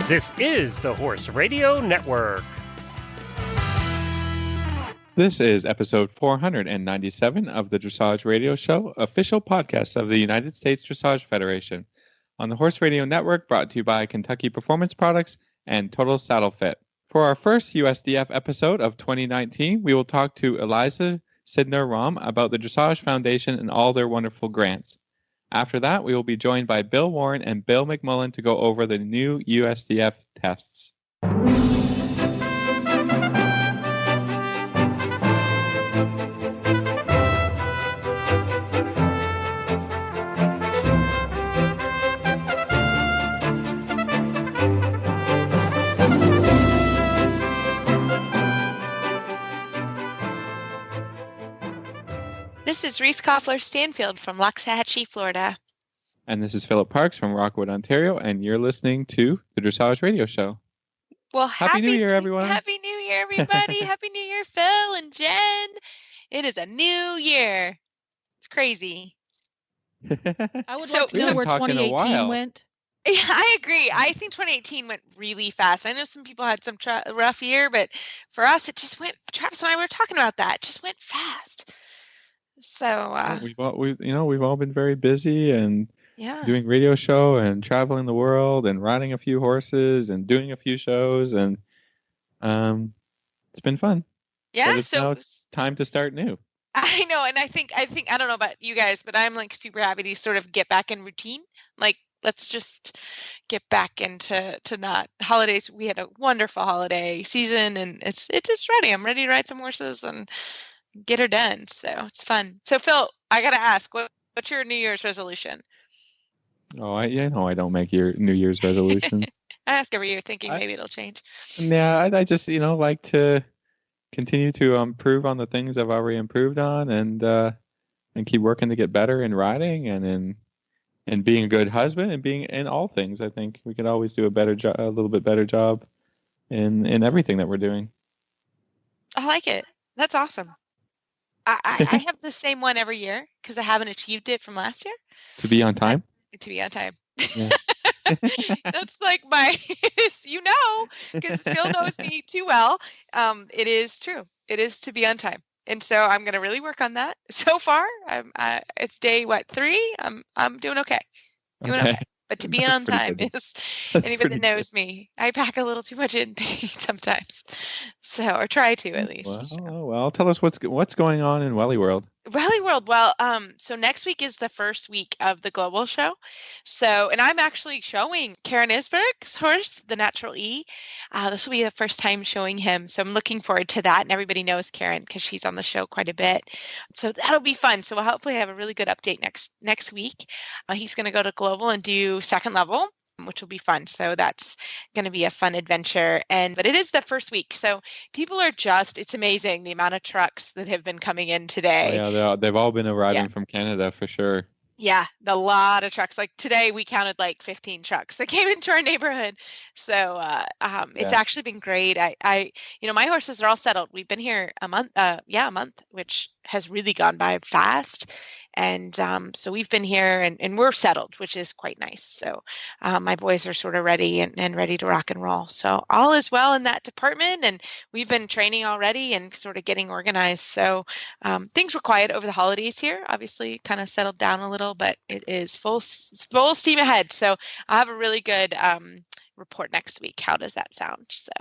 This is the Horse Radio Network. This is episode 497 of the Dressage Radio Show, official podcast of the United States Dressage Federation, on the Horse Radio Network, brought to you by Kentucky Performance Products and Total Saddle Fit. For our first USDF episode of 2019, we will talk to Eliza Sidner-Rom about the Dressage Foundation and all their wonderful grants. After that, we will be joined by Bill Warren and Bill McMullen to go over the new USDF tests. This is Reese Koffler-Stanfield from Loxahatchee, Florida. And this is Philip Parks from Rockwood, Ontario, and you're listening to the Dressage Radio Show. Well, Happy New Year, everyone. Happy New Year, everybody. Happy New Year, Phil and Jen. It is a new year. It's crazy. I would like to know where 2018 went. Yeah, I agree. I think 2018 went really fast. I know some people had some rough year, but for us, it just went. Travis and I were talking about that. It just went fast. So we've all been very busy and doing radio show and traveling the world and riding a few horses and doing a few shows, and it's been fun. Yeah, so now it's time to start new. I know, and I think I don't know about you guys, but I'm like super happy to sort of get back in routine. Like, let's just get back into not holidays. We had a wonderful holiday season, and it's just ready. I'm ready to ride some horses and get her done. So it's fun. So Phil, I got to ask, what's your New Year's resolution? Oh, I don't make your New Year's resolutions. I ask every year thinking maybe it'll change. Yeah, I just, like to continue to improve on the things I've already improved on, and keep working to get better in riding and being a good husband and being in all things. I think we could always do a little bit better job in everything that we're doing. I like it. That's awesome. I have the same one every year because I haven't achieved it from last year. To be on time? To be on time. Yeah. That's like because Phil knows me too well. It is true. It is to be on time. And so I'm going to really work on that. So far, it's day 3. I'm doing okay. Okay. But to be on time is, anybody that knows me, I pack a little too much in sometimes. So, or try to at least. Well, tell us what's going on in Welly World. Welly World. Well, so next week is the first week of the global show. So, and I'm actually showing Karen Isberg's horse, the Natural E. This will be the first time showing him. So I'm looking forward to that. And everybody knows Karen because she's on the show quite a bit. So that'll be fun. So we'll hopefully have a really good update next week. He's going to go to global and do second level, which will be fun. So that's going to be a fun adventure. But it is the first week. So people are it's amazing the amount of trucks that have been coming in today. Oh, yeah, they've all been arriving from Canada for sure. Yeah, a lot of trucks. Like today we counted like 15 trucks that came into our neighborhood. So it's actually been great. I my horses are all settled. We've been here a month, which has really gone by fast. And so we've been here and we're settled, which is quite nice. So my boys are sort of ready and ready to rock and roll. So all is well in that department. And we've been training already and sort of getting organized. So things were quiet over the holidays here, obviously kind of settled down a little, but it is full steam ahead. So I'll have a really good report next week. How does that sound? So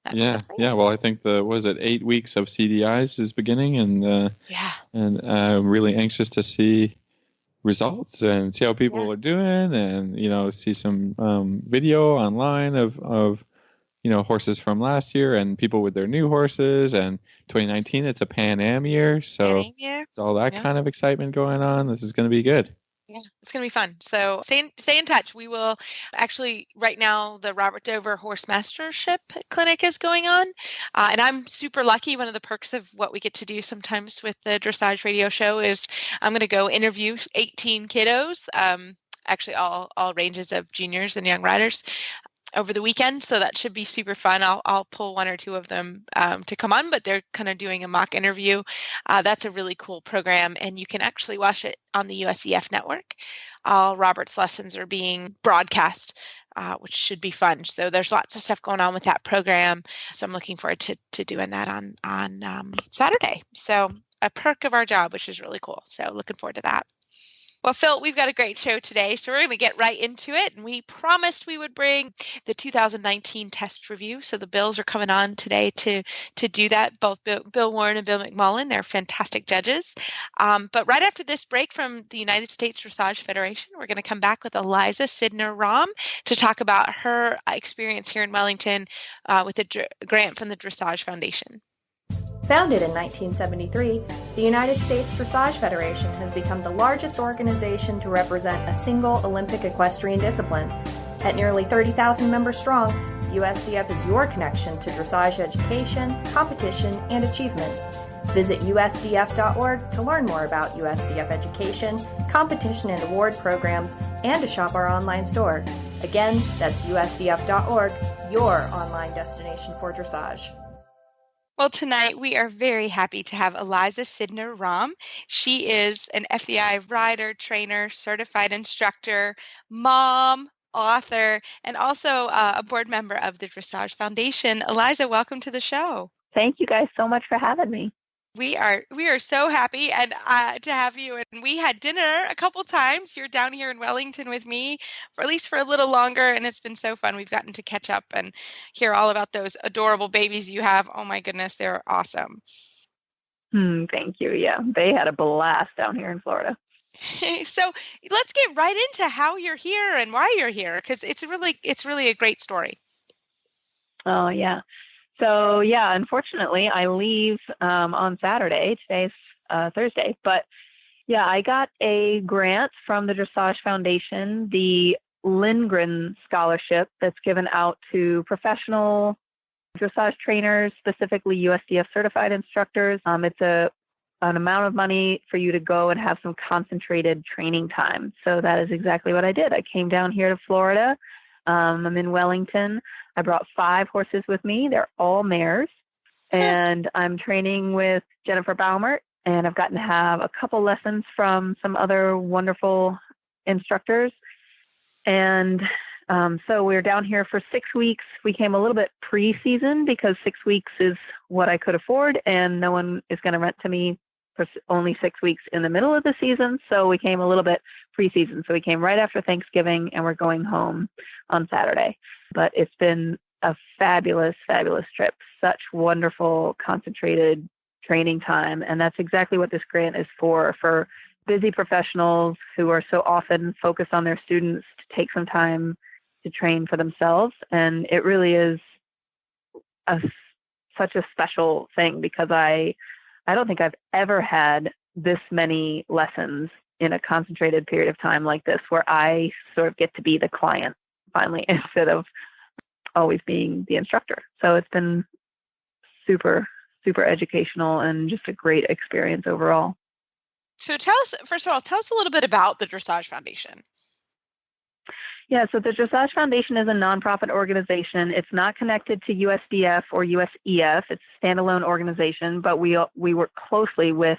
that's well, I think 8 weeks of CDIs is beginning, and I'm really anxious to see results and see how people are doing, and see some video online of horses from last year and people with their new horses. And 2019, it's a Pan Am year, so it's all that kind of excitement going on. This is going to be good. Yeah, it's going to be fun. So stay in touch. We will actually, right now, the Robert Dover Horse Mastership Clinic is going on. And I'm super lucky. One of the perks of what we get to do sometimes with the Dressage Radio Show is I'm going to go interview 18 kiddos, actually all ranges of juniors and young riders, over the weekend. So that should be super fun. I'll pull one or two of them to come on, but they're kind of doing a mock interview. That's a really cool program, and you can actually watch it on the USDF network. All Robert's lessons are being broadcast which should be fun. So there's lots of stuff going on with that program. So I'm looking forward to doing that on Saturday. So a perk of our job, which is really cool. So looking forward to that. Well, Phil, we've got a great show today, so we're going to get right into it. And we promised we would bring the 2019 test review. So the Bills are coming on today to do that. Both Bill Warren and Bill McMullen, they're fantastic judges. But right after this break from the United States Dressage Federation, we're going to come back with Eliza Sidner-Rahm to talk about her experience here in Wellington with a grant from the Dressage Foundation. Founded in 1973, the United States Dressage Federation has become the largest organization to represent a single Olympic equestrian discipline. At nearly 30,000 members strong, USDF is your connection to dressage education, competition, and achievement. Visit USDF.org to learn more about USDF education, competition and award programs, and to shop our online store. Again, that's USDF.org, your online destination for dressage. Well, tonight we are very happy to have Eliza Sidner-Rahm. She is an FEI rider, trainer, certified instructor, mom, author, and also a board member of the Dressage Foundation. Eliza, welcome to the show. Thank you guys so much for having me. We are so happy and to have you. And we had dinner a couple times. You're down here in Wellington with me for at least for a little longer, and it's been so fun. We've gotten to catch up and hear all about those adorable babies you have. Oh my goodness, they're awesome. Thank you. Yeah, they had a blast down here in Florida. So let's get right into how you're here and why you're here, because it's really a great story. Oh yeah. So yeah, unfortunately, I leave on Saturday. Today's Thursday, but yeah, I got a grant from the Dressage Foundation, the Lindgren Scholarship that's given out to professional dressage trainers, specifically USDF certified instructors. It's an amount of money for you to go and have some concentrated training time. So that is exactly what I did. I came down here to Florida. I'm in Wellington. I brought 5 horses with me. They're all mares. And I'm training with Jennifer Baumert, and I've gotten to have a couple lessons from some other wonderful instructors. And so we're down here for 6 weeks. We came a little bit pre-season because 6 weeks is what I could afford, and no one is going to rent to me for only 6 weeks in the middle of the season. So we came a little bit pre-season. So we came right after Thanksgiving, and we're going home on Saturday. But it's been a fabulous, fabulous trip. Such wonderful, concentrated training time. And that's exactly what this grant is for busy professionals who are so often focused on their students to take some time to train for themselves. And it really is such a special thing because I don't think I've ever had this many lessons in a concentrated period of time like this, where I sort of get to be the client finally instead of always being the instructor. So it's been super, super educational and just a great experience overall. So first of all, tell us a little bit about the Dressage Foundation. Yeah, so the Dressage Foundation is a nonprofit organization. It's not connected to USDF or USEF. It's a standalone organization, but we work closely with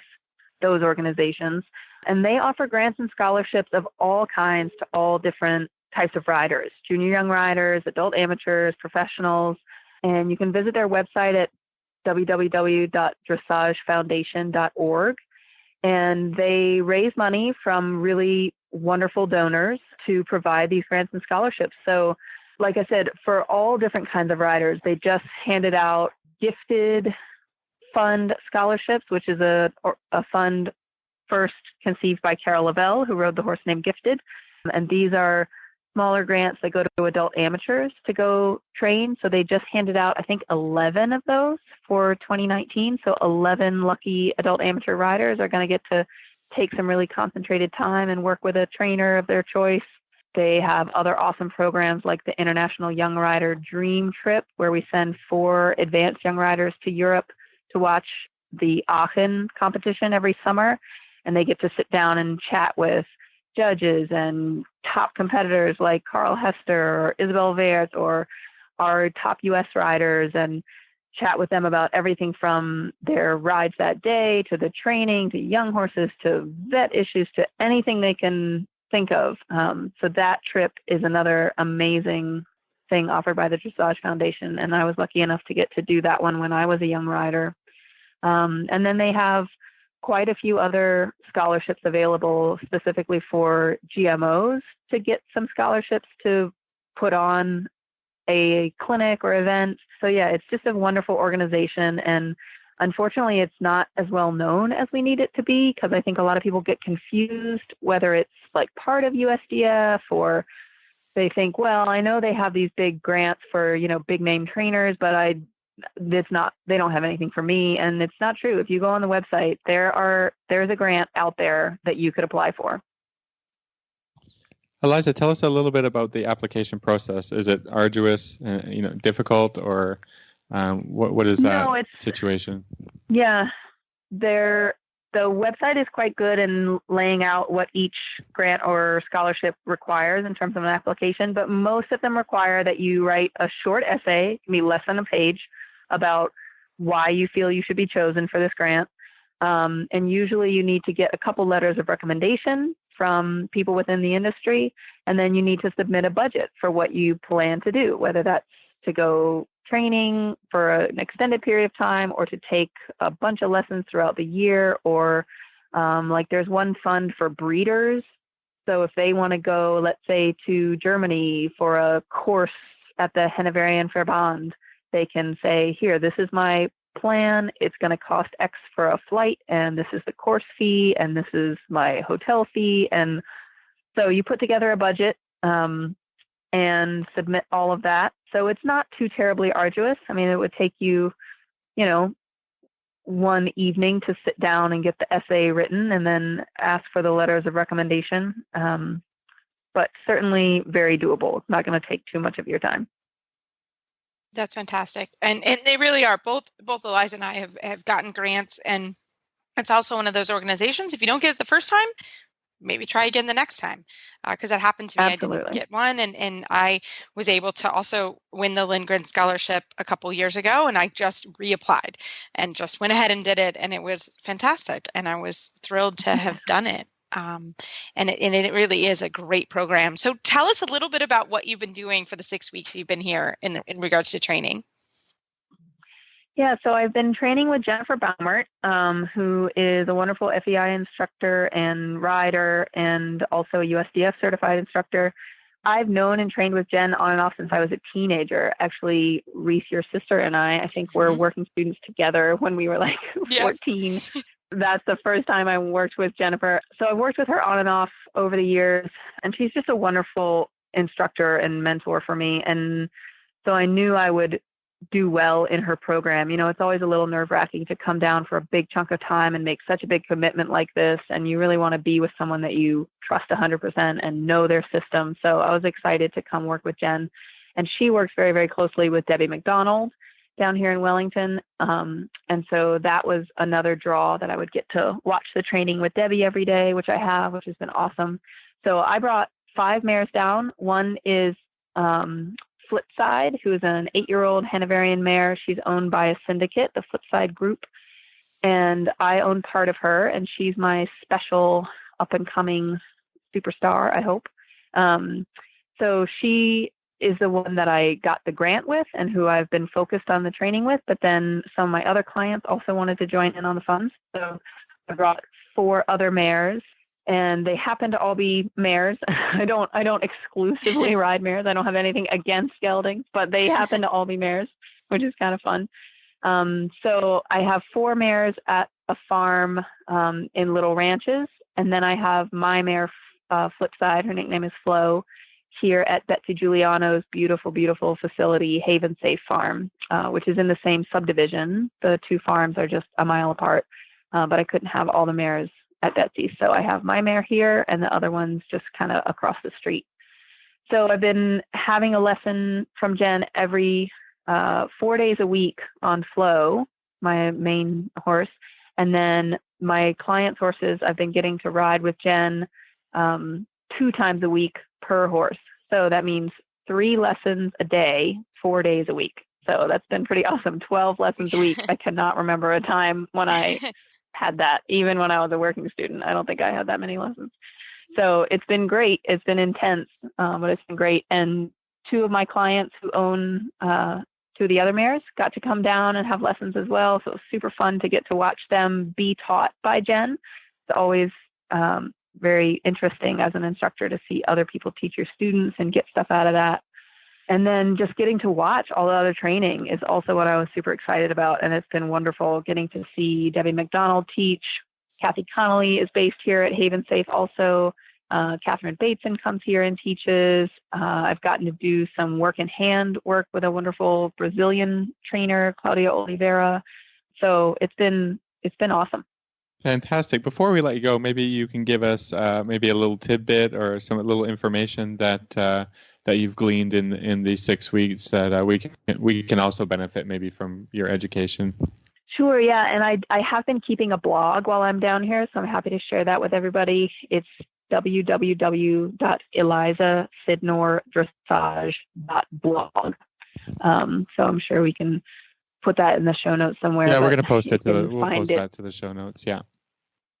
those organizations. And they offer grants and scholarships of all kinds to all different types of riders, junior young riders, adult amateurs, professionals. And you can visit their website at www.dressagefoundation.org. And they raise money from really wonderful donors to provide these grants and scholarships. So, like I said, for all different kinds of riders, they just handed out gifted fund scholarships, which is a fund first conceived by Carol Lavelle, who rode the horse named Gifted. And these are smaller grants that go to adult amateurs to go train. So they just handed out, I think, 11 of those for 2019. So 11 lucky adult amateur riders are going to get to take some really concentrated time and work with a trainer of their choice. They have other awesome programs like the International Young Rider Dream Trip, where we send 4 advanced young riders to Europe to watch the Aachen competition every summer. And they get to sit down and chat with judges and top competitors like Carl Hester or Isabel Wert or our top U.S. riders, and chat with them about everything from their rides that day to the training to young horses to vet issues to anything they can think of. So that trip is another amazing thing offered by the Dressage Foundation. And I was lucky enough to get to do that one when I was a young rider. And then they have quite a few other scholarships available specifically for GMOs to get some scholarships to put on a clinic or event. So yeah, it's just a wonderful organization. And unfortunately, it's not as well known as we need it to be, because I think a lot of people get confused whether it's like part of USDF, or they think, well, I know they have these big grants for, big name trainers, but they don't have anything for me. And it's not true. If you go on the website, there's a grant out there that you could apply for. Eliza, tell us a little bit about the application process. Is it arduous, difficult, or what is that situation? Yeah, the website is quite good in laying out what each grant or scholarship requires in terms of an application, but most of them require that you write a short essay, it can be less than a page, about why you feel you should be chosen for this grant. And usually you need to get a couple letters of recommendation from people within the industry, and then you need to submit a budget for what you plan to do, whether that's to go training for an extended period of time, or to take a bunch of lessons throughout the year, or like there's one fund for breeders. So if they want to go, let's say, to Germany for a course at the Hanoverian they can say, here, this is my plan. It's going to cost X for a flight, and this is the course fee, and this is my hotel fee. And so you put together a budget and submit all of that. So it's not too terribly arduous. I mean, it would take you, one evening to sit down and get the essay written and then ask for the letters of recommendation. But certainly very doable. It's not going to take too much of your time. That's fantastic. And they really are. Both Eliza and I have gotten grants, and it's also one of those organizations, if you don't get it the first time, maybe try again the next time, because that happened to me. Absolutely. I didn't get one, and I was able to also win the Lindgren Scholarship a couple years ago, and I just reapplied and just went ahead and did it, and it was fantastic, and I was thrilled to have done it. And it really is a great program. So tell us a little bit about what you've been doing for the 6 weeks you've been here in regards to training. Yeah, so I've been training with Jennifer Baumert, who is a wonderful FEI instructor and rider, and also a USDF certified instructor. I've known and trained with Jen on and off since I was a teenager. Actually, Reese, your sister, and I think we're working students together when we were like 14. That's the first time I worked with Jennifer. So I've worked with her on and off over the years, and she's just a wonderful instructor and mentor for me. And so I knew I would do well in her program. It's always a little nerve-wracking to come down for a big chunk of time and make such a big commitment like this. And you really want to be with someone that you trust 100% and know their system. So I was excited to come work with Jen. And she works very, very closely with Debbie McDonald down here in Wellington. And so that was another draw, that I would get to watch the training with Debbie every day, which I have, which has been awesome. So I brought 5 mares down. One is Flipside, who is an 8-year-old Hanoverian mare. She's owned by a syndicate, the Flipside Group. And I own part of her, and she's my special up-and-coming superstar, I hope. So she is the one that I got the grant with and who I've been focused on the training with, but then some of my other clients also wanted to join in on the funds. So I brought 4 other mares, and they happen to all be mares. I don't exclusively ride mares. I don't have anything against geldings, but they happen to all be mares, which is kind of fun. So I have 4 mares at a farm in little ranches, and then I have my mare, Flipside, her nickname is Flo, here at Betsy Giuliano's beautiful, beautiful facility, Haven Safe Farm, which is in the same subdivision. The 2 farms are just a mile apart, but I couldn't have all the mares at Betsy. So I have my mare here, and the other one's just kind of across the street. So I've been having a lesson from Jen every 4 days a week on Flo, my main horse. And then my clients' horses, I've been getting to ride with Jen 2 times a week per horse. So that means 3 lessons a day, 4 days a week. So that's been pretty awesome. 12 lessons a week. I cannot remember a time when I had that, even when I was a working student. I don't think I had that many lessons. So it's been great. It's been intense, but it's been great. And two of my clients who own two of the other mares got to come down and have lessons as well. So it was super fun to get to watch them be taught by Jen. It's always very interesting as an instructor to see other people teach your students and get stuff out of that. And then just getting to watch all the other training is also what I was super excited about. And it's been wonderful getting to see Debbie McDonald teach. Kathy Connolly is based here at Haven Safe also. Catherine Bateson comes here and teaches. I've gotten to do some work in hand work with a wonderful Brazilian trainer, Claudia Oliveira. So it's been awesome. Fantastic. Before we let you go, maybe you can give us maybe a little tidbit or some little information that you've gleaned in these 6 weeks that we can also benefit maybe from your education. Sure, yeah. And I have been keeping a blog while I'm down here, so I'm happy to share that with everybody. It's www.elizasidnordressage.blog. So I'm sure we can put that in the show notes somewhere. Yeah, we're going to post it that to the show notes. Yeah.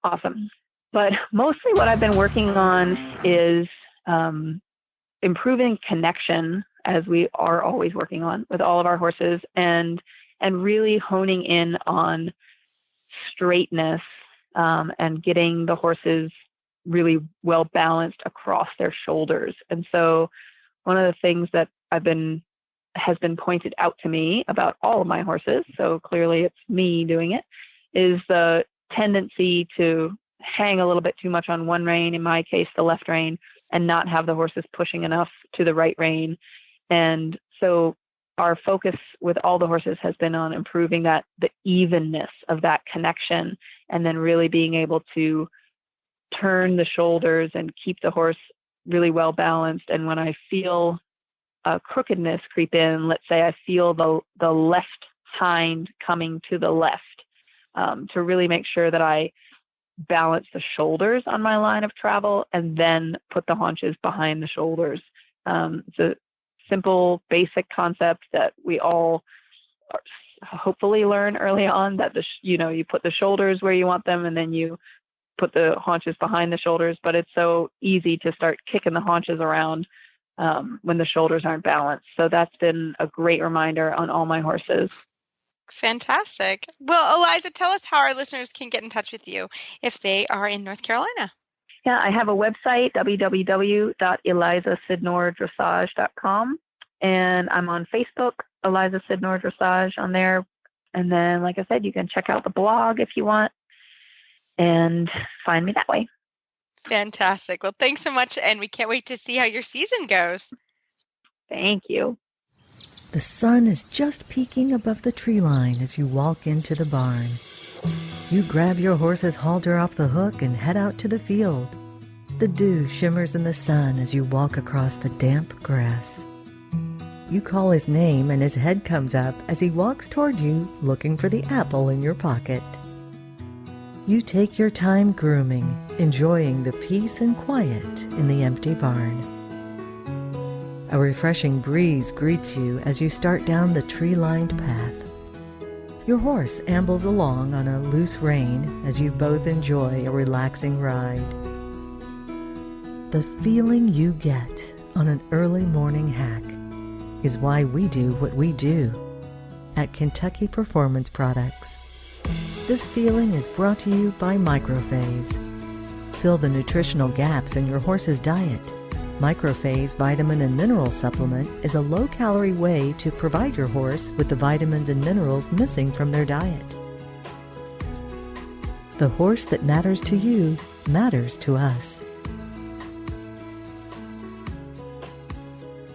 Awesome. But mostly what I've been working on is improving connection, as we are always working on with all of our horses, and really honing in on straightness and getting the horses really well balanced across their shoulders. And so one of the things that has been pointed out to me about all of my horses, so clearly it's me doing it, is the tendency to hang a little bit too much on one rein, in my case, the left rein, and not have the horses pushing enough to the right rein. And so our focus with all the horses has been on improving the evenness of that connection, and then really being able to turn the shoulders and keep the horse really well balanced. And when I feel a crookedness creep in, let's say I feel the left hind coming to the left, to really make sure that I balance the shoulders on my line of travel and then put the haunches behind the shoulders. It's a simple, basic concept that we all hopefully learn early on, that you put the shoulders where you want them and then you put the haunches behind the shoulders. But it's so easy to start kicking the haunches around when the shoulders aren't balanced. So that's been a great reminder on all my horses. Fantastic. Well, Eliza, tell us how our listeners can get in touch with you if they are in North Carolina. Yeah, I have a website, www.elizasidnordressage.com, and I'm on Facebook, Eliza Sidnor Dressage on there. And then, like I said, you can check out the blog if you want and find me that way. Fantastic. Well, thanks so much, and we can't wait to see how your season goes. Thank you. The sun is just peeking above the tree line as you walk into the barn. You grab your horse's halter off the hook and head out to the field. The dew shimmers in the sun as you walk across the damp grass. You call his name and his head comes up as he walks toward you, looking for the apple in your pocket. You take your time grooming, enjoying the peace and quiet in the empty barn. A refreshing breeze greets you as you start down the tree-lined path. Your horse ambles along on a loose rein as you both enjoy a relaxing ride. The feeling you get on an early morning hack is why we do what we do at Kentucky Performance Products. This feeling is brought to you by Microphase. Fill the nutritional gaps in your horse's diet. Microphase Vitamin and Mineral Supplement is a low-calorie way to provide your horse with the vitamins and minerals missing from their diet. The horse that matters to you matters to us.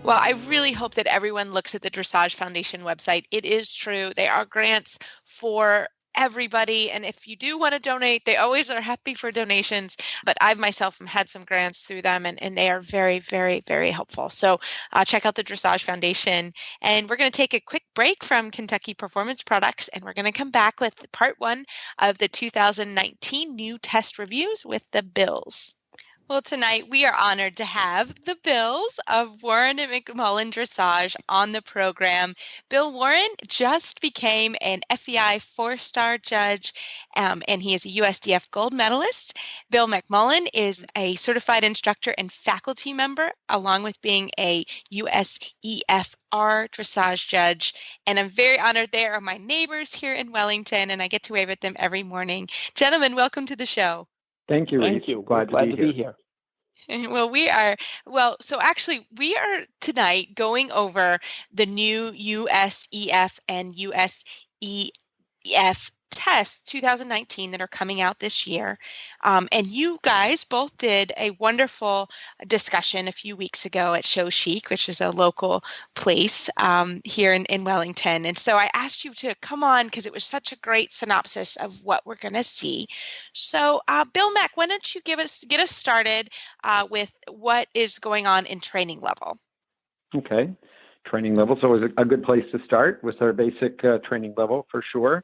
Well, I really hope that everyone looks at the Dressage Foundation website. It is true. They are grants for everybody. And if you do want to donate, they always are happy for donations. But I myself have had some grants through them, and they are very, very, very helpful. So check out the Dressage Foundation. And we're going to take a quick break from Kentucky Performance Products, and we're going to come back with part one of the 2019 new test reviews with the Bills. Well, tonight we are honored to have the Bills of Warren and McMullen Dressage on the program. Bill Warren just became an FEI 4-star judge, and he is a USDF gold medalist. Bill McMullen is a certified instructor and faculty member, along with being a USEFR dressage judge. And I'm very honored. They are my neighbors here in Wellington, and I get to wave at them every morning. Gentlemen, welcome to the show. Thank you. Thank you. Glad to be here. Well, we are tonight going over the new USEF and USEF tests 2019 that are coming out this year. And you guys both did a wonderful discussion a few weeks ago at Show Chic, which is a local place here in Wellington. And so I asked you to come on because it was such a great synopsis of what we're going to see. So Bill Mack, why don't you get us started with what is going on in training level? Okay. Training level is always a good place to start with our basic training level for sure.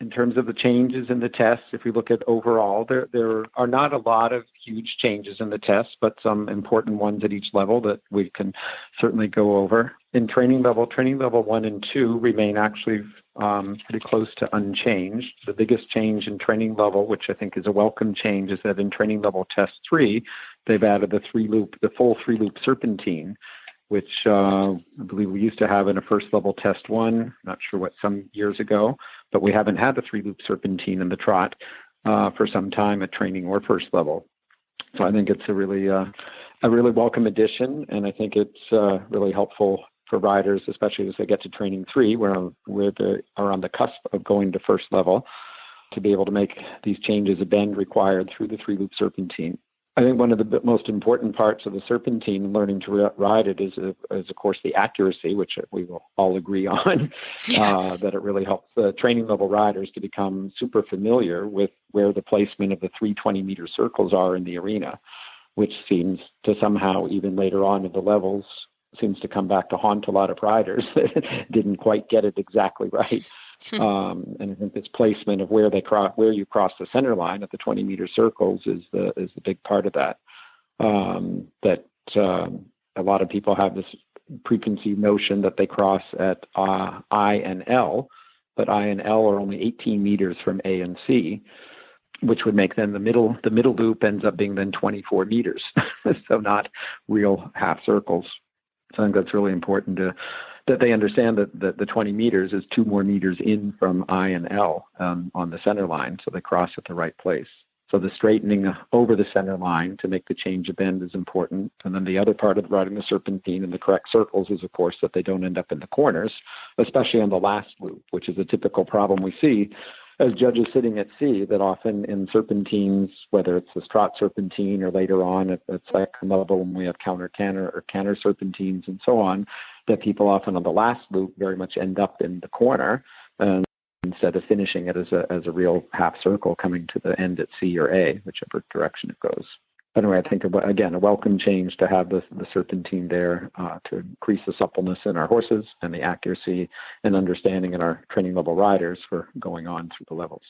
In terms of the changes in the tests, if we look at overall, there are not a lot of huge changes in the tests, but some important ones at each level that we can certainly go over. In training level 1 and 2 remain actually pretty close to unchanged. The biggest change in training level, which I think is a welcome change, is that in training level test 3, they've added the full 3-loop serpentine, which I believe we used to have in a first level test 1, not sure what, some years ago, but we haven't had the 3-loop serpentine in the trot for some time at training or first level. So I think it's a really welcome addition, and I think it's really helpful for riders, especially as they get to training 3, where they are on the cusp of going to first level, to be able to make these changes a bend required through the 3-loop serpentine. I think one of the most important parts of the serpentine and learning to ride it is of course, the accuracy, which we will all agree on, that it really helps the training level riders to become super familiar with where the placement of the 320-meter circles are in the arena, which seems to somehow, even later on in the levels, seems to come back to haunt a lot of riders that didn't quite get it exactly right. And I think this placement of where you cross the center line at the 20-meter circles is the big part of that. A lot of people have this preconceived notion that they cross at I and L, but I and L are only 18 meters from A and C, which would make then the middle loop ends up being then 24 meters, so not real half circles. So I think that's really important that they understand that the 20 meters is 2 more meters in from I and L on the center line, so they cross at the right place. So the straightening over the center line to make the change of bend is important. And then the other part of riding the serpentine in the correct circles is, of course, that they don't end up in the corners, especially on the last loop, which is a typical problem we see as judges sitting at sea, that often in serpentines, whether it's the trot serpentine or later on at second level when we have counter or canter serpentines and so on, that people often on the last loop very much end up in the corner instead of finishing it as a real half circle coming to the end at C or A, whichever direction it goes. Anyway, I think, again, a welcome change to have the serpentine there to increase the suppleness in our horses and the accuracy and understanding in our training level riders for going on through the levels.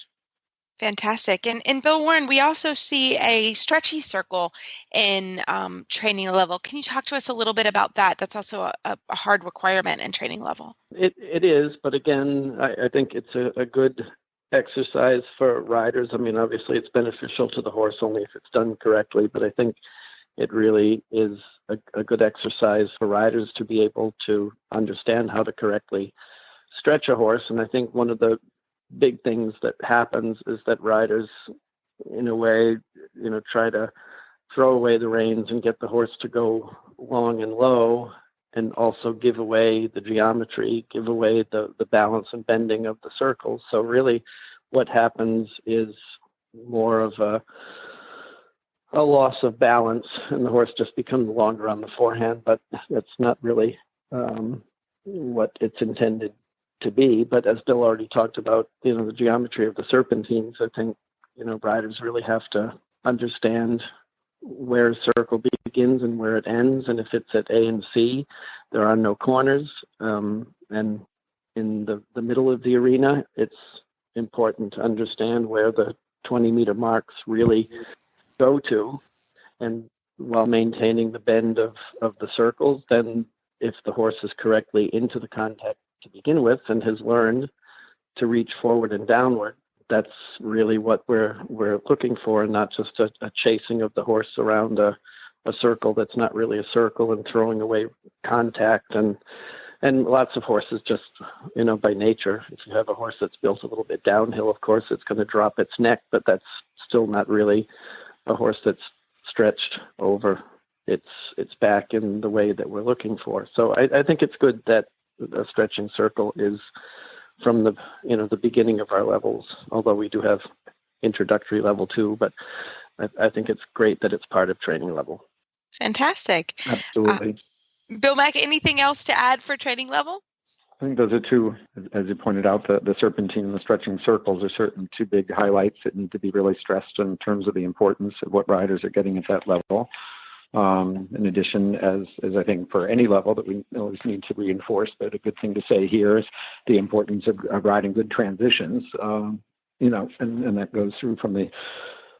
Fantastic. And Bill Warren, we also see a stretchy circle in training level. Can you talk to us a little bit about that? That's also a hard requirement in training level. It is, but again, I think it's a good exercise for riders. I mean, obviously it's beneficial to the horse only if it's done correctly, but I think it really is a good exercise for riders to be able to understand how to correctly stretch a horse. And I think one of the big things that happens is that riders, in a way, try to throw away the reins and get the horse to go long and low, and also give away the geometry, give away the balance and bending of the circles. So really what happens is more of a loss of balance, and the horse just becomes longer on the forehand, but that's not really what it's intended to be. But as Bill already talked about, the geometry of the serpentines, I think, riders really have to understand where a circle begins and where it ends. And if it's at A and C, there are no corners. And in the middle of the arena, it's important to understand where the 20-meter marks really go to. and while maintaining the bend of the circles, then if the horse is correctly into the contact to begin with and has learned to reach forward and downward, that's really what we're looking for, and not just a chasing of the horse around a circle that's not really a circle and throwing away contact. And lots of horses just, by nature, if you have a horse that's built a little bit downhill, of course, it's going to drop its neck, but that's still not really a horse that's stretched over its back in the way that we're looking for. So I think it's good that a stretching circle is from the beginning of our levels, although we do have introductory level 2, but I think it's great that it's part of training level. Fantastic. Absolutely. Bill Mack, anything else to add for training level? I think those are two, as you pointed out, the serpentine and the stretching circles are certain two big highlights that need to be really stressed in terms of the importance of what riders are getting at that level. In addition, as I think for any level that we always need to reinforce, but a good thing to say here is the importance of riding good transitions, and that goes through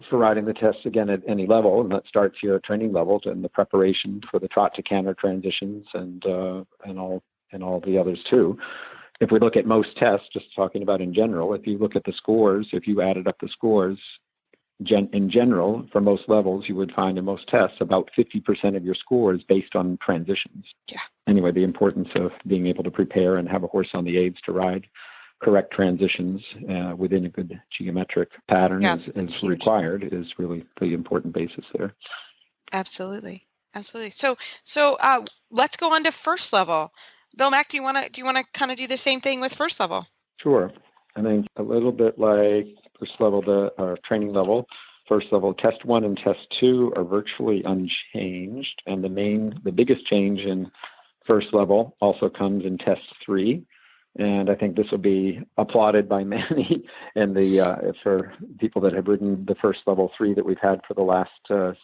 for riding the test again at any level, and that starts here at training level and the preparation for the trot to canter transitions and all the others too. If we look at most tests, just talking about in general, if you look at the scores, if you added up the scores, in general, for most levels, you would find in most tests about 50% of your score is based on transitions. Yeah. Anyway, the importance of being able to prepare and have a horse on the aids to ride correct transitions within a good geometric pattern is required is really the important basis there. Absolutely. So let's go on to first level. Bill Mack, do you want to kind of do the same thing with first level? Sure. I think a little bit like first level, training level, first level test 1 and test 2 are virtually unchanged, and the biggest change in first level also comes in test 3. And I think this will be applauded by many and for people that have ridden the first level 3 that we've had for the last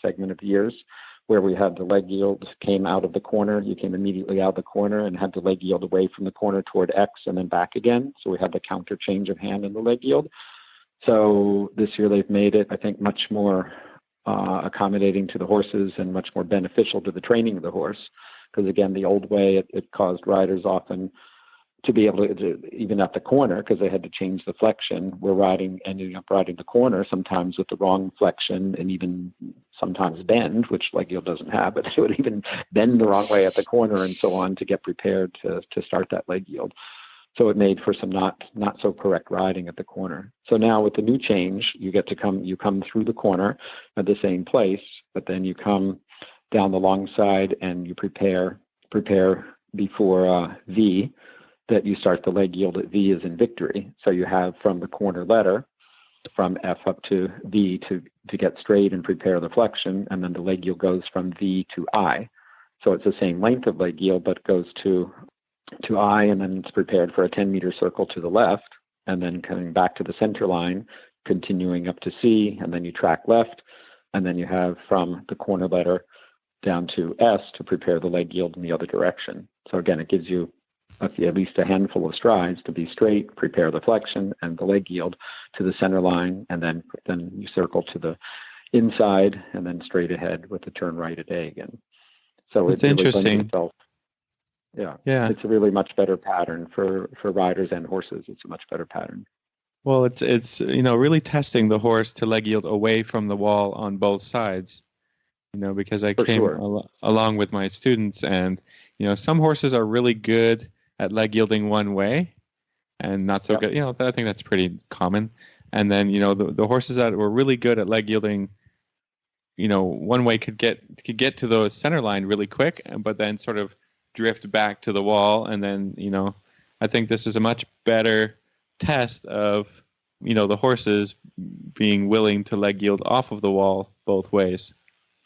segment of years, where we had the leg yield came out of the corner. You came immediately out of the corner and had the leg yield away from the corner toward X and then back again. So we had the counter change of hand in the leg yield. So this year they've made it, I think, much more accommodating to the horses and much more beneficial to the training of the horse. Because again, the old way, it caused riders often to be able to, even at the corner, because they had to change the flexion, ending up riding the corner sometimes with the wrong flexion and even sometimes bend, which leg yield doesn't have, but they would even bend the wrong way at the corner and so on to get prepared to start that leg yield. So it made for some not so correct riding at the corner. So now with the new change, you come through the corner at the same place, but then you come down the long side and you prepare before V, that you start the leg yield at V as in victory. So you have from the corner letter, from F up to V to get straight and prepare the flexion, and then the leg yield goes from V to I. So it's the same length of leg yield, but goes to I, and then it's prepared for a 10-meter circle to the left, and then coming back to the center line, continuing up to C, and then you track left, and then you have from the corner letter down to S to prepare the leg yield in the other direction. So again, it gives you at least a handful of strides to be straight, prepare the flexion and the leg yield to the center line, and then you circle to the inside and then straight ahead with the turn right at A again. So it's interesting. Yeah, it's a really much better pattern for riders and horses. It's a much better pattern. Well, it's really testing the horse to leg yield away from the wall on both sides. Because I came along with my students, and some horses are really good at leg yielding one way and not so good. I think that's pretty common. And then, the horses that were really good at leg yielding, one way could get to the center line really quick, but then sort of drift back to the wall. And then, I think this is a much better test of, the horses being willing to leg yield off of the wall both ways.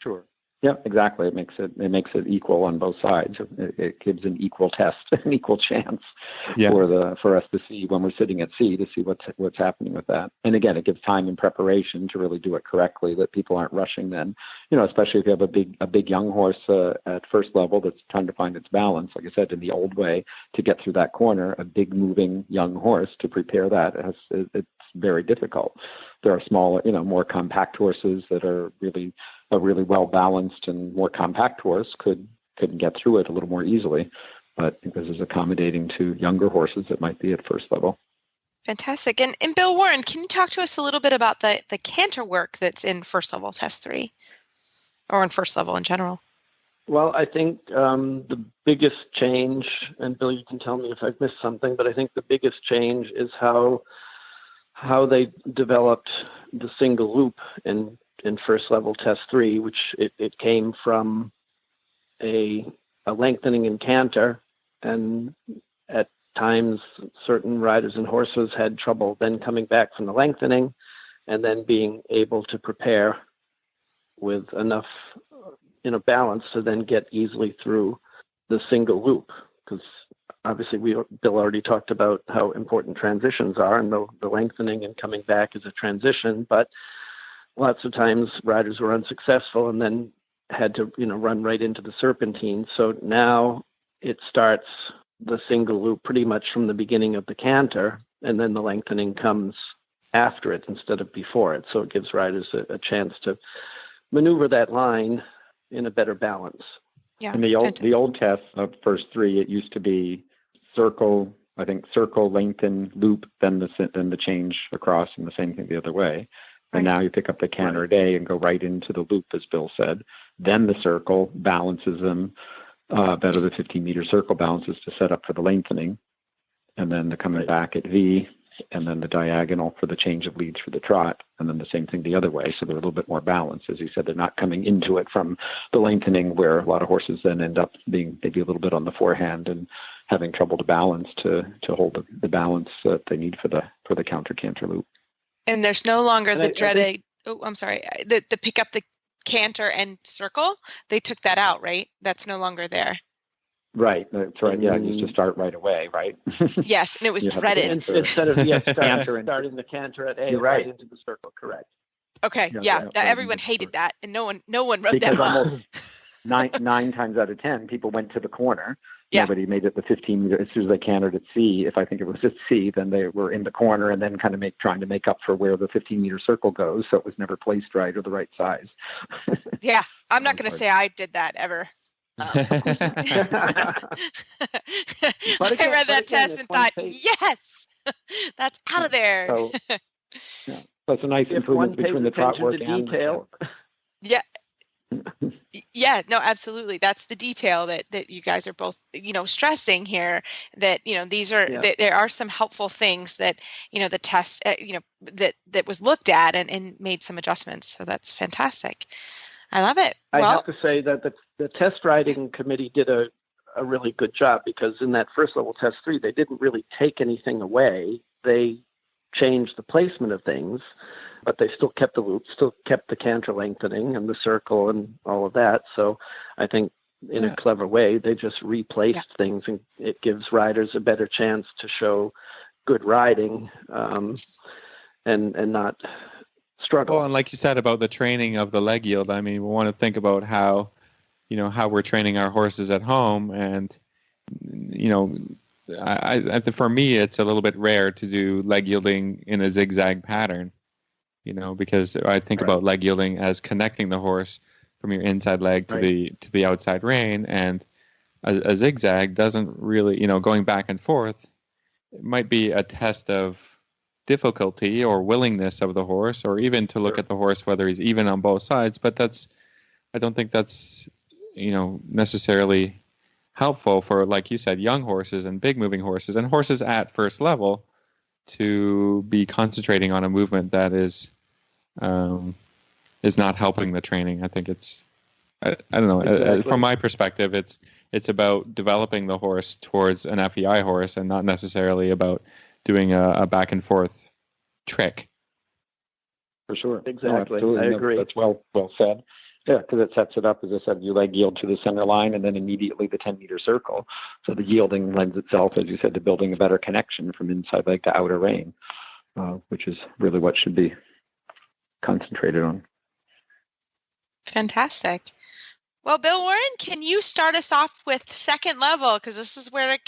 Sure. Yeah, exactly. It makes it equal on both sides. It gives an equal test, an equal chance for us to see when we're sitting at C to see what's happening with that. And again, it gives time and preparation to really do it correctly, that people aren't rushing then. Especially if you have a big young horse at first level that's trying to find its balance. Like I said, in the old way, to get through that corner, a big moving young horse to prepare that, it's very difficult. There are small, more compact horses that are really a really well balanced and more compact horse could get through it a little more easily. But because it's accommodating to younger horses that might be at first level. Fantastic. And Bill Warren, can you talk to us a little bit about the canter work that's in first level test 3 or in first level in general? Well, I think the biggest change, and Bill, you can tell me if I've missed something, but I think the biggest change is how they developed the single loop in first level test 3, which it came from a lengthening in canter, and at times certain riders and horses had trouble then coming back from the lengthening and then being able to prepare with enough balance to then get easily through the single loop, because obviously Bill already talked about how important transitions are, and the lengthening and coming back is a transition, but lots of times riders were unsuccessful and then had to run right into the serpentine. So now it starts the single loop pretty much from the beginning of the canter, and then the lengthening comes after it instead of before it. So it gives riders a chance to maneuver that line in a better balance. Yeah. In the old test of first 3, it used to be circle, lengthen, loop, then the change across, and the same thing the other way. And now you pick up the canter a day and go right into the loop, as Bill said. Then the circle balances them better. The 15-meter circle balances to set up for the lengthening, and then the coming back at V, and then the diagonal for the change of leads for the trot, and then the same thing the other way. So they're a little bit more balanced. As you said, they're not coming into it from the lengthening, where a lot of horses then end up being maybe a little bit on the forehand and having trouble to balance to hold the balance that they need for the counter canter loop. And there's no longer the dreaded. The pick up the canter and circle. They took that out, right? That's no longer there. Right, that's right. Yeah, it used to start right away, right? Yes, and it was dreaded. Instead of starting the canter at A, right into the circle, correct. Okay, everyone hated that, and no one wrote that well. Almost nine times out of 10, people went to the corner. Yeah. Nobody made it the 15 meter. As soon as they cantered at C, if I think it was at C, then they were in the corner and then kind of trying to make up for where the 15-meter circle goes. So it was never placed right or the right size. Yeah, I'm not going to say I did that ever. I read that test and thought, yes, that's out of there. So that's a nice improvement between the trot work and detail. Yeah. Yeah, no, absolutely. That's the detail that you guys are both, stressing here, that, these are, there are some helpful things that, the test, that was looked at and made some adjustments. So that's fantastic. I love it. I have to say that the test riding committee did a really good job, because in that first level test 3, they didn't really take anything away. They changed the placement of things, but they still kept the loop, still kept the canter lengthening and the circle and all of that. So I think in a clever way, they just replaced things, and it gives riders a better chance to show good riding and not struggle. Well, and like you said about the training of the leg yield, I mean, we want to think about how we're training our horses at home, and for me, it's a little bit rare to do leg yielding in a zigzag pattern, because I think about leg yielding as connecting the horse from your inside leg to the outside rein, and a zigzag doesn't really, going back and forth, it might be a test of difficulty or willingness of the horse, or even to look at the horse whether he's even on both sides. But I don't think that's necessarily helpful for, like you said, young horses and big moving horses and horses at first level to be concentrating on a movement that is not helping the training. I think it's I don't know. Exactly. From my perspective, it's about developing the horse towards an FEI horse, and not necessarily about doing a back and forth trick. For sure. Exactly. No, I agree. That's well said. Yeah, because it sets it up, as I said, you leg yield to the center line and then immediately the 10-meter circle. So the yielding lends itself, as you said, to building a better connection from inside leg to outer rein, which is really what should be concentrated on. Fantastic. Well, Bill Warren, can you start us off with second level? Because this is where it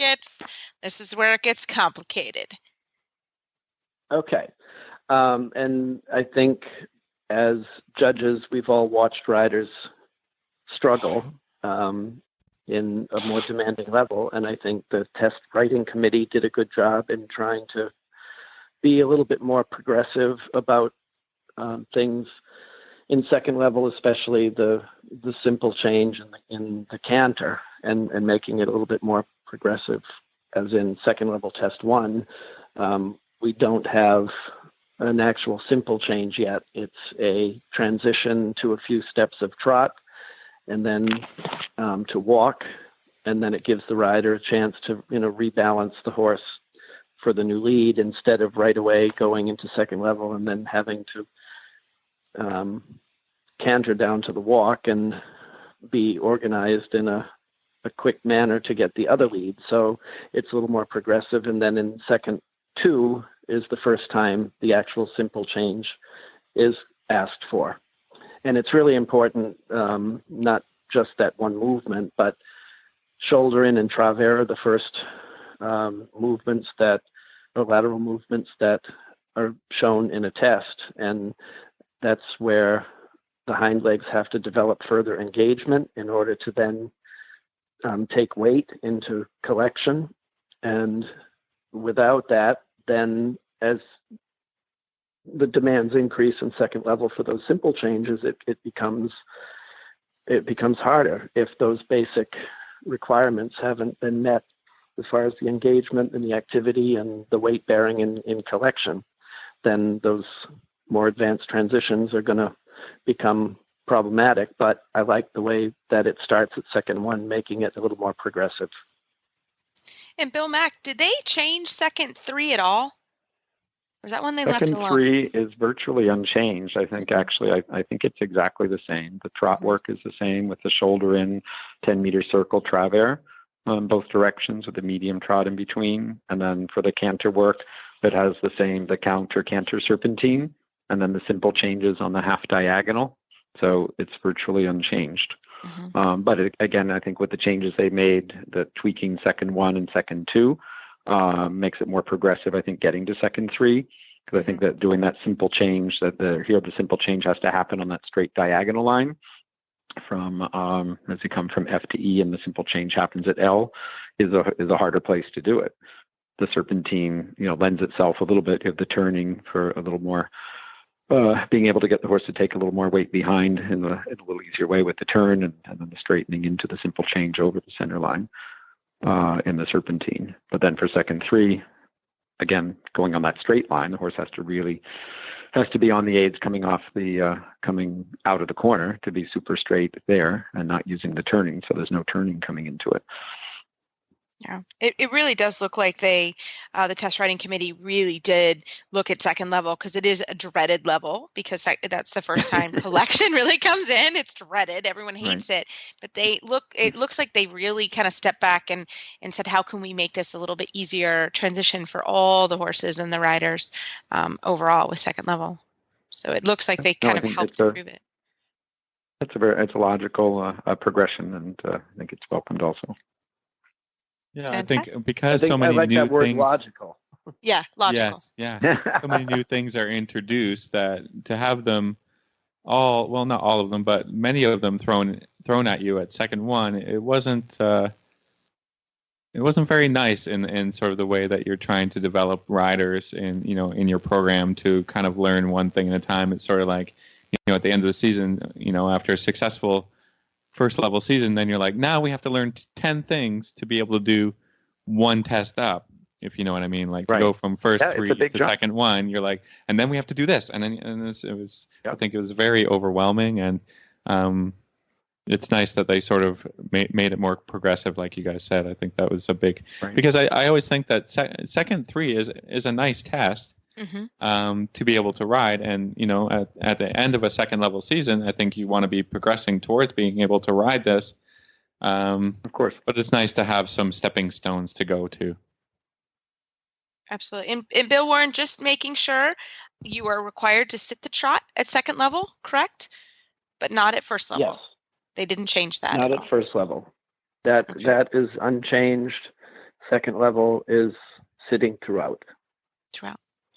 gets complicated. Okay. And I think as judges, we've all watched riders struggle in a more demanding level. And I think the test writing committee did a good job in trying to be a little bit more progressive about things in second level, especially the simple change in the canter and making it a little bit more progressive. As in second level test 1, we don't have an actual simple change yet. It's a transition to a few steps of trot and then to walk, and then it gives the rider a chance to rebalance the horse for the new lead instead of right away going into second level and then having to canter down to the walk and be organized in a quick manner to get the other lead. So it's a little more progressive. And then in second 2 is the first time the actual simple change is asked for. And it's really important, not just that one movement, but shoulder in and travers, the first movements that or lateral movements that are shown in a test. And that's where the hind legs have to develop further engagement in order to then take weight into collection. And without that, then as the demands increase in second level for those simple changes, it becomes harder if those basic requirements haven't been met as far as the engagement and the activity and the weight bearing in collection. Then those more advanced transitions are going to become problematic. But I like the way that it starts at second 1, making it a little more progressive. And Bill Mack, did they change second 3 at all? Or is that one they left alone? Second 3 is virtually unchanged. I think actually, I think it's exactly the same. The trot work is the same with the shoulder in 10-meter circle travers, both directions with the medium trot in between. And then for the canter work, it has the same, the counter canter serpentine, and then the simple changes on the half diagonal. So it's virtually unchanged. But again, I think with the changes they made, the tweaking second 1 and second 2 makes it more progressive, I think, getting to second 3, because I think that doing that simple change, the simple change has to happen on that straight diagonal line from as you come from F to E, and the simple change happens at L, is a harder place to do it. The serpentine, lends itself a little bit of the turning for a little more, being able to get the horse to take a little more weight behind in a little easier way with the turn, and then the straightening into the simple change over the center line in the serpentine. But then for second 3, again, going on that straight line, the horse has to be on the aids coming out of the corner to be super straight there and not using the turning. So there's no turning coming into it. Yeah, it really does look like the test writing committee really did look at second level, because it is a dreaded level, because that's the first time collection really comes in. It's dreaded. Everyone hates it. But it looks like they really kind of stepped back and said, how can we make this a little bit easier transition for all the horses and the riders overall with second level? So it looks like they kind of helped improve it. It's a logical progression, and I think it's welcomed also. Yeah, I think because so many new things. Word logical. Yeah, logical. Yes, yeah. So many new things are introduced that to have them all, well, not all of them, but many of them thrown at you at second 1, it wasn't very nice in sort of the way that you're trying to develop riders in your program to kind of learn one thing at a time. It's sort of like, at the end of the season, after a successful first level season, then you're like, now we have to learn 10 things to be able to do one test up, if you know what I mean. Like to go from first 3 to jump. Second 1, you're like, and then we have to do this, and then I think it was very overwhelming, and it's nice that they sort of made it more progressive, like you guys said. I think that was a big because I always think that second 3 is a nice test. To be able to ride, and at the end of a second level season, I think you want to be progressing towards being able to ride this. Of course, but it's nice to have some stepping stones to go to. Absolutely, and Bill Warren, just making sure you are required to sit the trot at second level, correct? But not at first level. Yes, they didn't change that. Not at first level. That is unchanged. Second level is sitting throughout.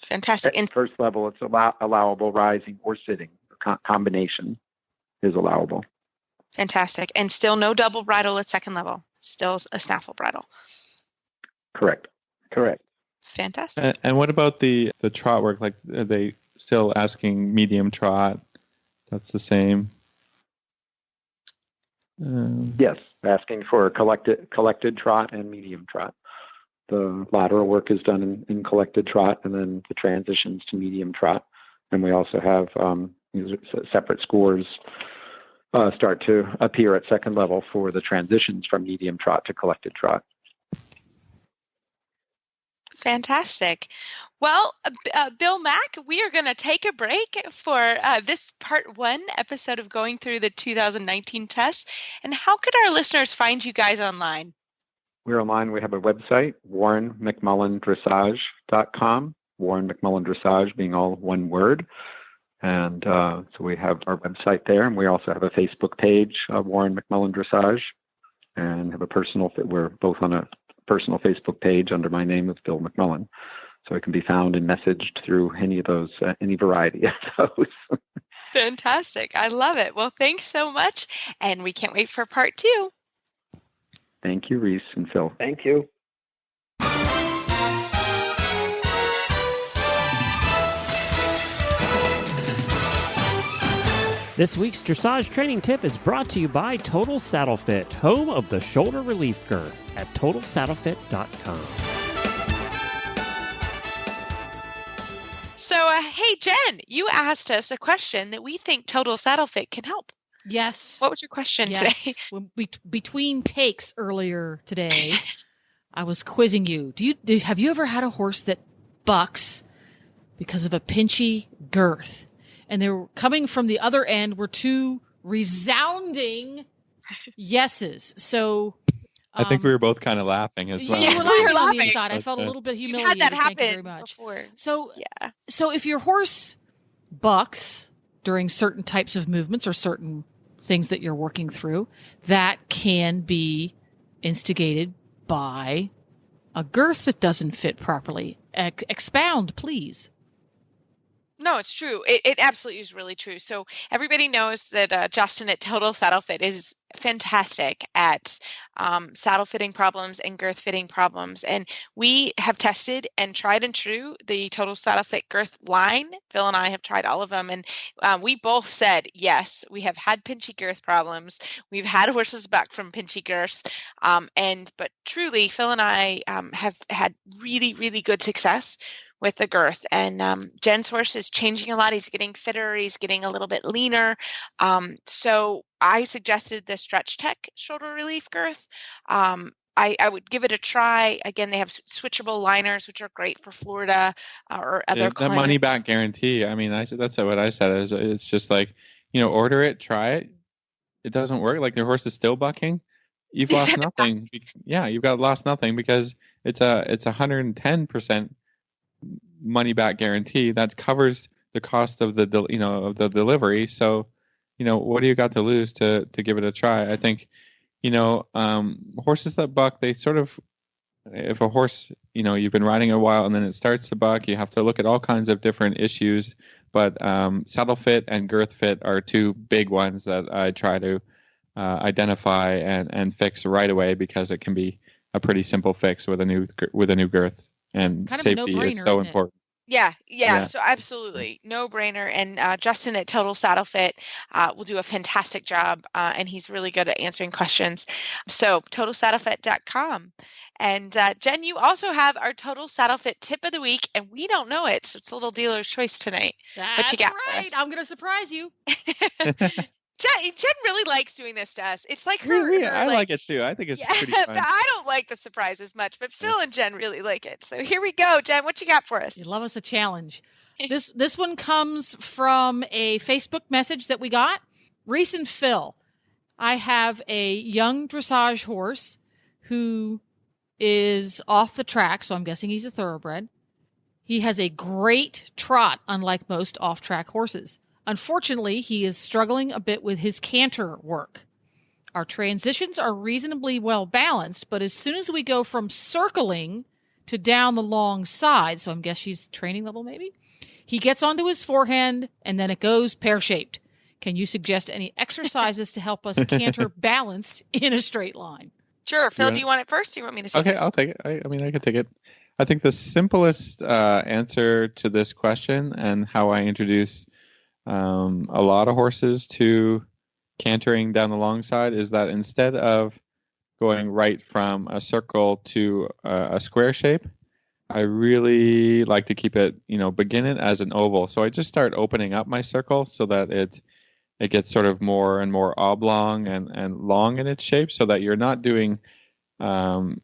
Fantastic. At first level, it's allowable rising or sitting. Combination is allowable. Fantastic. And still no double bridle at second level. Still a snaffle bridle. Correct. Fantastic. And what about the trot work? Like, are they still asking medium trot? That's the same. Yes, asking for a collected trot and medium trot. The lateral work is done in collected trot, and then the transitions to medium trot. And we also have separate scores start to appear at second level for the transitions from medium trot to collected trot. Fantastic. Well, Bill Mack, we are going to take a break for this part 1 episode of going through the 2019 tests. And how could our listeners find you guys online? We're online. We have a website, WarrenMcMullenDressage.com. Warren McMullen Dressage being all one word. And so we have our website there. And we also have a Facebook page, Warren McMullen Dressage, and have we're both on a personal Facebook page under my name of Bill McMullen. So it can be found and messaged through any of those, any variety of those. Fantastic. I love it. Well, thanks so much. And we can't wait for part 2. Thank you, Reese and Phil. Thank you. This week's dressage training tip is brought to you by Total Saddle Fit, home of the shoulder relief girth at TotalSaddleFit.com. So, hey, Jen, you asked us a question that we think Total Saddle Fit can help. Yes. What was your question today? Between takes earlier today, I was quizzing you. Have you ever had a horse that bucks because of a pinchy girth? And they were coming from the other end were 2 resounding yeses. So I think we were both kind of laughing as well. Yeah, we were laughing. On the inside. I felt a little bit humiliated. You've had that Thank you very happen much. before. So if your horse bucks during certain types of movements or certain things that you're working through, that can be instigated by a girth that doesn't fit properly. Expound, please. No, it's true. It absolutely is really true. So everybody knows that Justin at Total Saddle Fit is fantastic at saddle fitting problems and girth fitting problems. And we have tested and tried and true the Total Saddle Fit girth line. Phil and I have tried all of them. And we both said, yes, we have had pinchy girth problems. We've had horses buck from pinchy girths. But truly, Phil and I have had really, really good success with the girth. And Jen's horse is changing a lot. He's getting fitter. He's getting a little bit leaner. So I suggested the Stretch Tech shoulder relief girth. I would give it a try. Again, they have switchable liners, which are great for Florida or other climates. The money back guarantee. I mean, that's what I said. It's just like, order it, try it. It doesn't work. Like your horse is still bucking. You've lost nothing. Yeah, you've lost nothing because it's 110% money back guarantee that covers the cost of the delivery. So, what do you got to lose to give it a try? I think, horses that buck, they sort of, if a horse, you've been riding a while and then it starts to buck, you have to look at all kinds of different issues. But saddle fit and girth fit are 2 big ones that I try to identify and fix right away because it can be a pretty simple fix with a new girth. And kind of safety is so important. Yeah. So absolutely. No brainer. And Justin at Total Saddle Fit will do a fantastic job. And he's really good at answering questions. So TotalSaddleFit.com. And Jen, you also have our Total Saddle Fit tip of the week, and we don't know it. So it's a little dealer's choice tonight. That's right. I'm going to surprise you. Jen really likes doing this to us. It's like her. I like it too. I think it's pretty fun. I don't like the surprise as much, but Phil and Jen really like it. So here we go. Jen, what you got for us? You love us a challenge. This one comes from a Facebook message that we got. Reese and Phil, I have a young dressage horse who is off the track, so I'm guessing he's a thoroughbred. He has a great trot, unlike most off-track horses. Unfortunately, he is struggling a bit with his canter work. Our transitions are reasonably well balanced, but as soon as we go from circling to down the long side. So I'm guess she's training level maybe. He gets onto his forehand and then it goes pear-shaped. Can you suggest any exercises to help us canter balanced in a straight line? Sure. Phil, do you want it first? Or do you want me to take it? Okay, I'll take it. I mean, I can take it. I think the simplest answer to this question and how I introduce a lot of horses to cantering down the long side is that instead of going right from a circle to a square shape, I really like to keep it, begin it as an oval. So I just start opening up my circle so that it gets sort of more and more oblong and long in its shape, so that you're not doing 10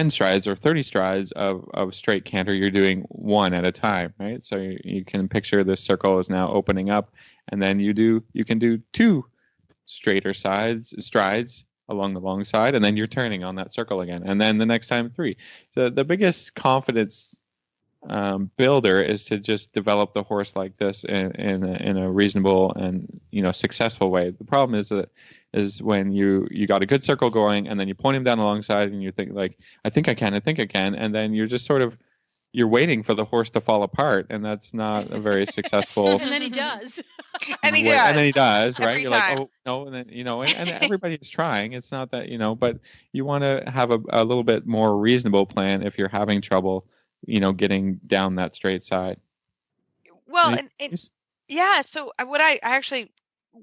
strides or 30 strides of straight canter. You're doing one at a time, right? So you can picture this circle is now opening up, and then you can do 2 straighter strides along the long side, and then you're turning on that circle again, and then the next time 3. The biggest confidence builder is to just develop the horse like this in a reasonable and successful way. The problem is when you got a good circle going, and then you point him down alongside, and you think like, I think I can, and then you're just sort of waiting for the horse to fall apart, and that's not a very successful. And then he does. And he does, right? Every You're time. like, oh no, and then and everybody's trying. It's not that but you want to have a little bit more reasonable plan if you're having trouble, getting down that straight side. Well, and yeah. So what I actually,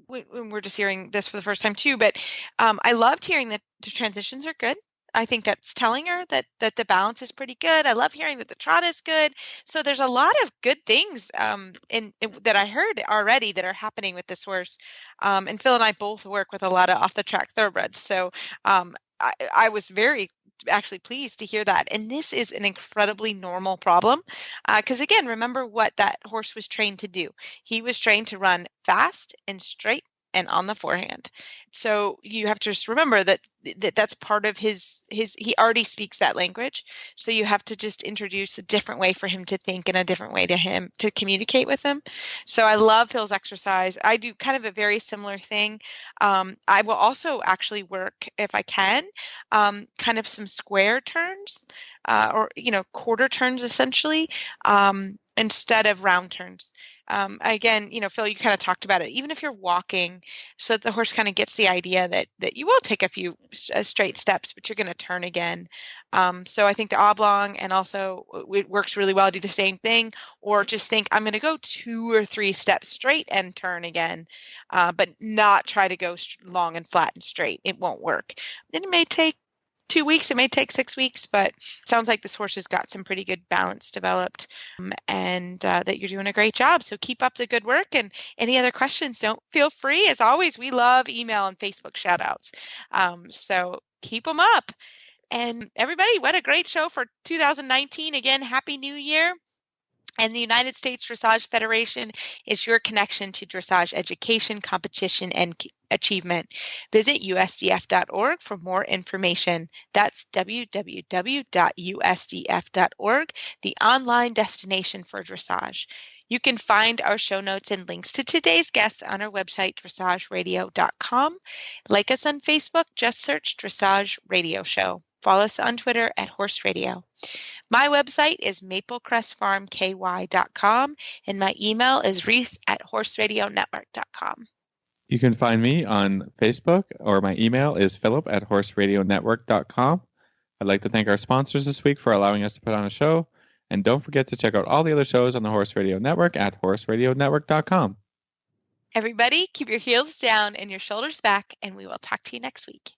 when we're just hearing this for the first time too, but I loved hearing that the transitions are good. I think that's telling her that the balance is pretty good. I love hearing that the trot is good. So there's a lot of good things that I heard already that are happening with this horse. And Phil and I both work with a lot of off the track thoroughbreds. So I was very actually pleased to hear that. And this is an incredibly normal problem because, again, remember what that horse was trained to do. He was trained to run fast and straight and on the forehand. So you have to just remember that's part of his he already speaks that language. So you have to just introduce a different way for him to think and a different way to him to communicate with him. So I love Phil's exercise. I do kind of a very similar thing. I will also actually work, if I can, kind of some square turns or quarter turns essentially, instead of round turns. Again, Phil, you kind of talked about it. Even if you're walking, so that the horse kind of gets the idea that you will take a few straight steps, but you're going to turn again. So I think the oblong and also it works really well. Do the same thing, or just think I'm going to go 2 or 3 steps straight and turn again, but not try to go long and flat and straight. It won't work. Then it may take 2 weeks, it may take 6 weeks, but it sounds like this horse has got some pretty good balance developed, and that you're doing a great job. So keep up the good work, and any other questions, don't feel free. As always, we love email and Facebook shout outs. So keep them up. And everybody, what a great show for 2019. Again, Happy New Year. And the United States Dressage Federation is your connection to dressage education, competition, and achievement. Visit USDF.org for more information. That's www.usdf.org, the online destination for dressage. You can find our show notes and links to today's guests on our website, dressageradio.com. Like us on Facebook, just search Dressage Radio Show. Follow us on Twitter at Horse Radio. My website is maplecrestfarmky.com, and my email is reese@horseradionetwork.com. You can find me on Facebook, or my email is philip@horseradionetwork.com. I'd like to thank our sponsors this week for allowing us to put on a show. And don't forget to check out all the other shows on the Horse Radio Network at horseradionetwork.com. Everybody, keep your heels down and your shoulders back, and we will talk to you next week.